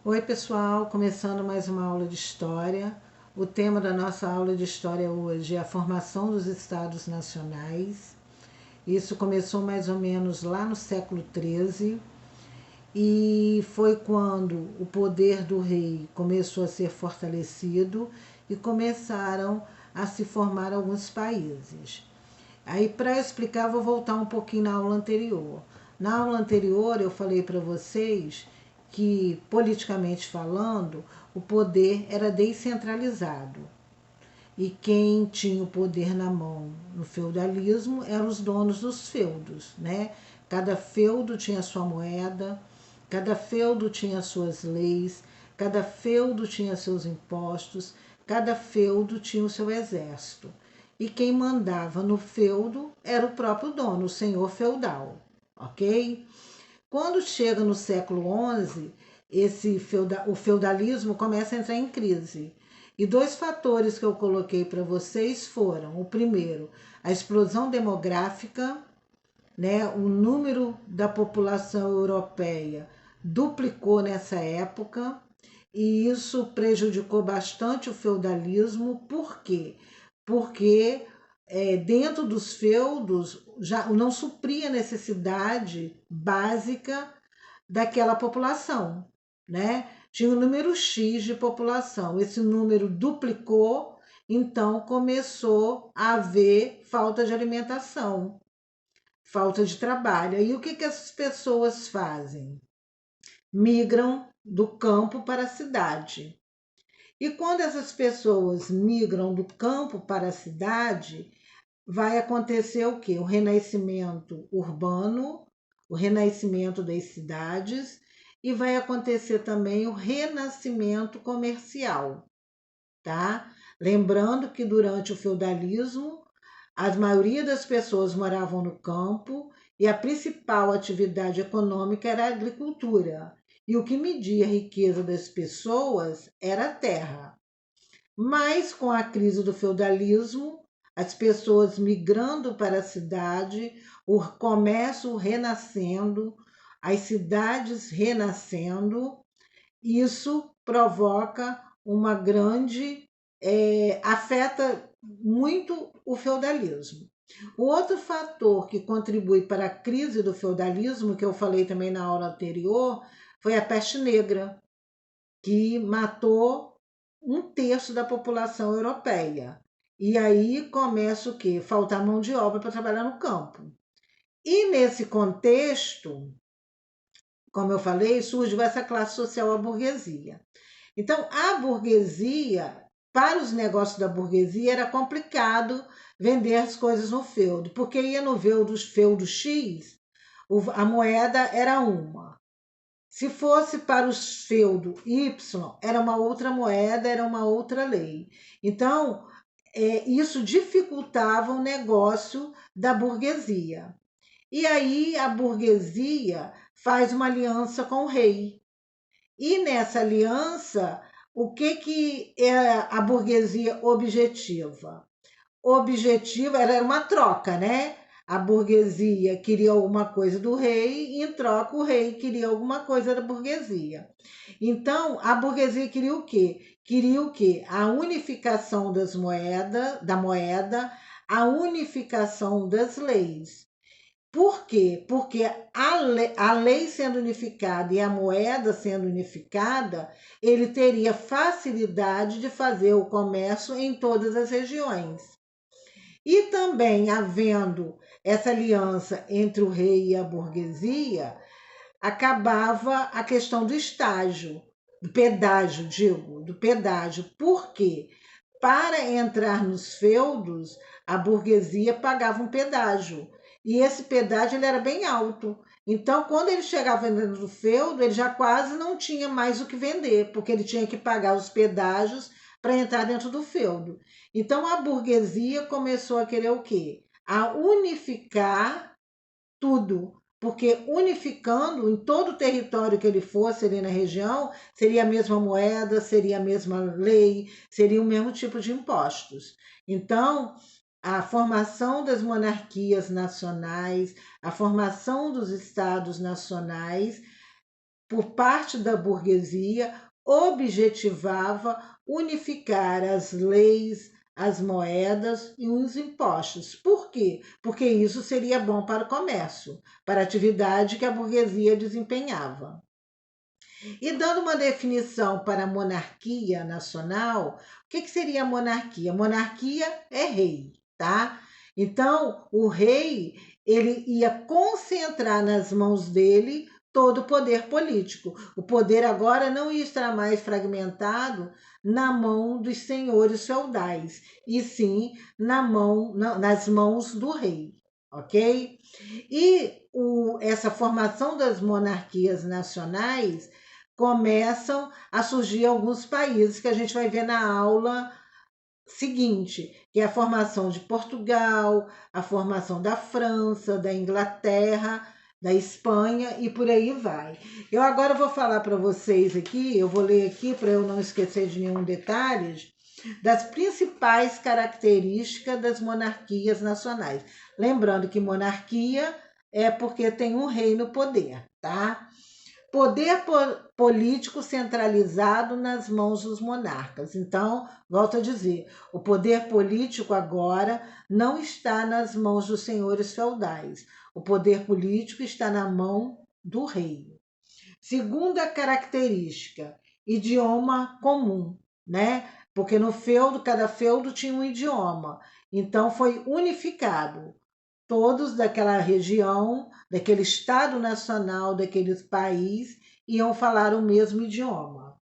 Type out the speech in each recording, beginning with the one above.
Oi pessoal, começando mais uma aula de História. O tema da nossa aula de História hoje é a formação dos Estados Nacionais. Isso começou mais ou menos lá no século XIII e foi quando o poder do rei começou a ser fortalecido e começaram a se formar alguns países. Aí, para explicar, vou voltar um pouquinho na aula anterior. Na aula anterior, eu falei para vocês que, politicamente falando, o poder era descentralizado. E quem tinha o poder na mão no feudalismo eram os donos dos feudos, né? Cada feudo tinha sua moeda, cada feudo tinha suas leis, cada feudo tinha seus impostos, cada feudo tinha o seu exército. E quem mandava no feudo era o próprio dono, o senhor feudal, ok? Quando chega no século XI, o feudalismo começa a entrar em crise. E dois fatores que eu coloquei para vocês foram: o primeiro, a explosão demográfica, né? O número da população europeia duplicou nessa época, e isso prejudicou bastante o feudalismo. Por quê? Porque dentro dos feudos já não supria a necessidade básica daquela população, né? Tinha um número X de população, esse número duplicou, então começou a haver falta de alimentação, falta de trabalho. E o que as pessoas fazem? Migram do campo para a cidade. E quando essas pessoas migram do campo para a cidade, vai acontecer o quê? O renascimento urbano, o renascimento das cidades, e vai acontecer também o renascimento comercial, tá? Lembrando que durante o feudalismo, a maioria das pessoas moravam no campo e a principal atividade econômica era a agricultura. E o que media a riqueza das pessoas era a terra. Mas com a crise do feudalismo, as pessoas migrando para a cidade, o comércio renascendo, as cidades renascendo, isso provoca uma grande, afeta muito o feudalismo. O outro fator que contribui para a crise do feudalismo, que eu falei também na aula anterior, foi a peste negra, que matou um terço da população europeia. E aí começa o quê? Faltar mão de obra para trabalhar no campo. E nesse contexto, como eu falei, surgiu essa classe social, a burguesia. Então, a burguesia, para os negócios da burguesia, era complicado vender as coisas no feudo, porque ia no feudo X, a moeda era uma. Se fosse para os feudo Y, era uma outra moeda, era uma outra lei. Então, isso dificultava o negócio da burguesia. E aí a burguesia faz uma aliança com o rei. E nessa aliança, o que é a burguesia objetiva? Ela era uma troca, né? A burguesia queria alguma coisa do rei e em troca o rei queria alguma coisa da burguesia. Então, a burguesia queria o quê? Queria o quê? A unificação da moeda, a unificação das leis. Por quê? Porque a lei sendo unificada e a moeda sendo unificada, ele teria facilidade de fazer o comércio em todas as regiões. E também havendo essa aliança entre o rei e a burguesia, acabava a questão do estágio, do pedágio. Por quê? Para entrar nos feudos, a burguesia pagava um pedágio. E esse pedágio ele era bem alto. Então, quando ele chegava dentro do feudo, ele já quase não tinha mais o que vender, porque ele tinha que pagar os pedágios para entrar dentro do feudo. Então, a burguesia começou a querer o quê? A unificar tudo, porque unificando em todo o território que ele fosse ali na região, seria a mesma moeda, seria a mesma lei, seria o mesmo tipo de impostos. Então, a formação das monarquias nacionais, a formação dos estados nacionais por parte da burguesia, objetivava unificar as leis, as moedas e os impostos. Por quê? Porque isso seria bom para o comércio, para a atividade que a burguesia desempenhava. E dando uma definição para a monarquia nacional, o que seria a monarquia? Monarquia é rei, tá? Então, o rei, ele ia concentrar nas mãos dele todo o poder político. O poder agora não ia estar mais fragmentado na mão dos senhores feudais, e sim nas mãos do rei, ok? E essa formação das monarquias nacionais começam a surgir alguns países que a gente vai ver na aula seguinte, que é a formação de Portugal, a formação da França, da Inglaterra, da Espanha e por aí vai. Eu agora vou falar para vocês aqui, eu vou ler aqui para eu não esquecer de nenhum detalhe, das principais características das monarquias nacionais. Lembrando que monarquia é porque tem um rei no poder, tá? Poder político centralizado nas mãos dos monarcas. Então, volto a dizer, o poder político agora não está nas mãos dos senhores feudais. O poder político está na mão do rei. Segunda característica, idioma comum, né? Porque no feudo, cada feudo tinha um idioma. Então, foi unificado. Todos daquela região, daquele estado nacional, daquele país, iam falar o mesmo idioma.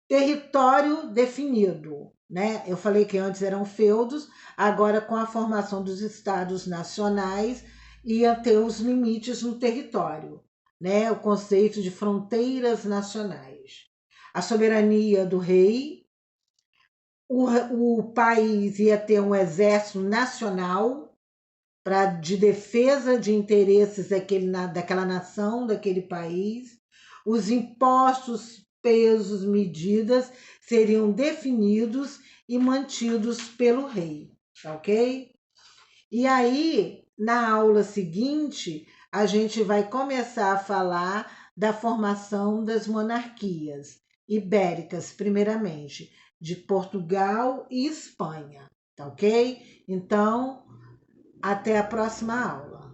Território definido, né? Eu falei que antes eram feudos, agora com a formação dos estados nacionais, ia ter os limites no território, né? O conceito de fronteiras nacionais. A soberania do rei, o país ia ter um exército nacional, de defesa de interesses daquela nação, daquele país. Os impostos, pesos, medidas seriam definidos e mantidos pelo rei, ok? E aí, na aula seguinte, a gente vai começar a falar da formação das monarquias ibéricas, primeiramente, de Portugal e Espanha, tá ok? Então, até a próxima aula.